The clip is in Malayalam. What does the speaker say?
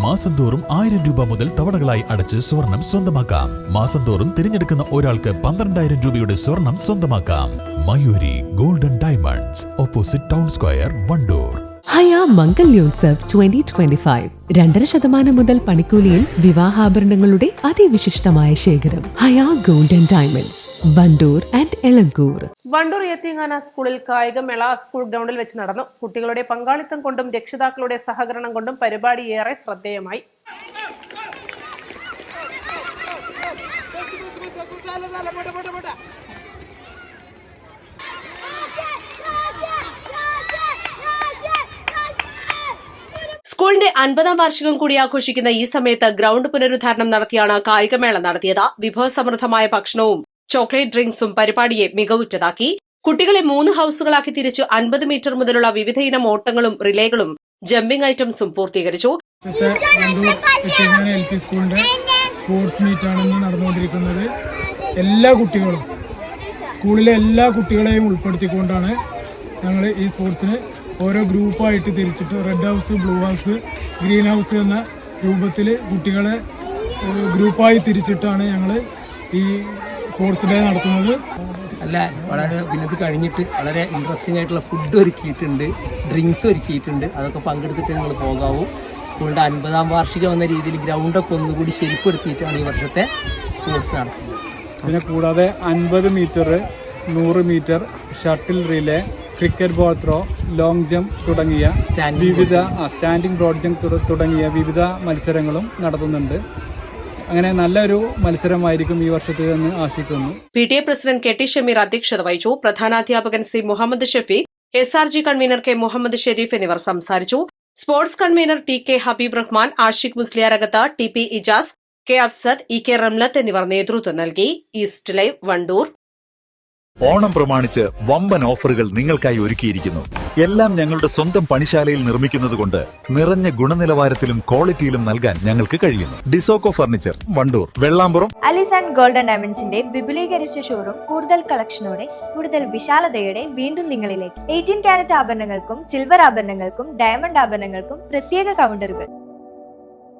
മാസം തോറും 1000 രൂപ മുതൽ തവണകളായി അടച്ച് സ്വർണം സ്വന്തമാക്കാം. മാസം തോറും തിരഞ്ഞെടുക്കുന്ന ഒരാൾക്ക് 12,000 രൂപയുടെ സ്വർണം സ്വന്തമാക്കാം. Mayuri golden diamonds, opposite town square, Wandoor. Haya Mangalyotsav 2025 2.5% മുതൽ പണിക്കൂലിയിൽ വിവാഹാഭരണങ്ങളുടെ അതിവിശിഷ്ടമായ ശേഖരം. Haya golden diamonds, Wandoor and Elankur. Wandoor Yatheemkhana സ്കൂളിൽ കായികമേള സ്കൂൾ ഗ്രൗണ്ടിൽ വെച്ച് നടന്നു. കുട്ടികളുടെ പങ്കാളിത്തം കൊണ്ടും രക്ഷിതാക്കളുടെ സഹകരണം കൊണ്ടും പരിപാടി ഏറെ ശ്രദ്ധേയമായി. സ്കൂളിന്റെ 50ാം വാർഷികം കൂടി ആഘോഷിക്കുന്ന ഈ സമയത്ത് ഗ്രൌണ്ട് പുനരുദ്ധാരണം നടത്തിയാണ് കായികമേള നടത്തിയത്. വിഭവസമൃദ്ധമായ ഭക്ഷണവും ചോക്ലേറ്റ് ഡ്രിങ്ക്സും പരിപാടിയെ മികവുറ്റതാക്കി. കുട്ടികളെ 3 ഹൌസുകളാക്കി തിരിച്ചു 50 മീറ്റർ മുതലുള്ള വിവിധയിനം ഓട്ടങ്ങളും റിലേകളും ജമ്പിംഗ് ഐറ്റംസും പൂർത്തീകരിച്ചു. സ്കൂളിന്റെ സ്പോർട്സ് മീറ്റാണ് നടന്നുകൊണ്ടിരിക്കുന്നത്. എല്ലാ കുട്ടികളും, സ്കൂളിലെ എല്ലാ കുട്ടികളെയും ഉൾപ്പെടുത്തിക്കൊണ്ടാണ് ഞങ്ങൾ ഈ സ്പോർട്സിന് ഓരോ ഗ്രൂപ്പായിട്ട് തിരിച്ചിട്ട് red house, blue house, green house എന്ന രൂപത്തിൽ കുട്ടികളെ ഗ്രൂപ്പായി തിരിച്ചിട്ടാണ് ഞങ്ങൾ ഈ സ്പോർട്സ് ഡേ നടത്തുന്നത്. വളരെ ഇത് കഴിഞ്ഞിട്ട് വളരെ ഇൻട്രസ്റ്റിംഗ് ആയിട്ടുള്ള ഫുഡ് ഒരുക്കിയിട്ടുണ്ട്, ഡ്രിങ്ക്സ് ഒരുക്കിയിട്ടുണ്ട്. അതൊക്കെ പങ്കെടുത്തിട്ട് നിങ്ങൾ പോകാവൂ. സ്കൂളിൻ്റെ 50ാം വാർഷികം എന്ന രീതിയിൽ ഗ്രൗണ്ടൊക്കെ ഒന്നുകൂടി ശരിപ്പെടുത്തിയിട്ടാണ് ഈ വർഷത്തെ സ്പോർട്സ് നടത്തുന്നത്. പിന്നെ കൂടാതെ 50 metre, 100 metre, shuttle relay, cricket ball throw, long jump തുടങ്ങിയ സ്റ്റാൻഡിംഗ് ബ്രോഡ് ജമ്പ് തുടങ്ങിയ വിവിധ മത്സരങ്ങളും നടത്തുന്നുണ്ട്. അങ്ങനെ നല്ലൊരു മത്സരമായിരിക്കും ഈ വർഷത്തേതെന്ന് ആശിക്കുന്നു. PTA പ്രസിഡന്റ് KT ഷമീർ അധ്യക്ഷത വഹിച്ചു. പ്രധാനാധ്യാപകൻ C Muhammad Shafeeq, SRG convener K Muhammad Sherif എന്നിവർ സംസാരിച്ചു. Sports convener TK Habeeb Rahman, Ashiq Musliyarakath, TP Ijas, K Afsad, EK Ramlath എന്നിവർ നേതൃത്വം നൽകി. East live, Wandoor. ഓണം പ്രമാണിച്ച് വമ്പൻ ഓഫറുകൾ നിങ്ങൾക്കായി ഒരുക്കിയിരിക്കുന്നു. എല്ലാം ഞങ്ങളുടെ സ്വന്തം പണിശാലയിൽ നിർമ്മിക്കുന്നതുകൊണ്ട് നിറഞ്ഞ ഗുണനിലവാരത്തിലും ക്വാളിറ്റിയിലും നൽകാൻ ഞങ്ങൾക്ക് കഴിയുന്നു. ഡിസോക്കോ ഫർണിച്ചർ, വണ്ടൂർ, വെള്ളാമ്പുറം. അലിസാൻ ഗോൾഡൻ ഡയമണ്ട്സിന്റെ വിപുലീകരിച്ച ഷോറൂം കൂടുതൽ കളക്ഷനോടെ, കൂടുതൽ വിശാലതയോടെ വീണ്ടും നിങ്ങളിലേക്ക്. 18 കാരറ്റ് ആഭരണങ്ങൾക്കും സിൽവർ ആഭരണങ്ങൾക്കും ഡയമണ്ട് ആഭരണങ്ങൾക്കും പ്രത്യേക കൗണ്ടറുകൾ.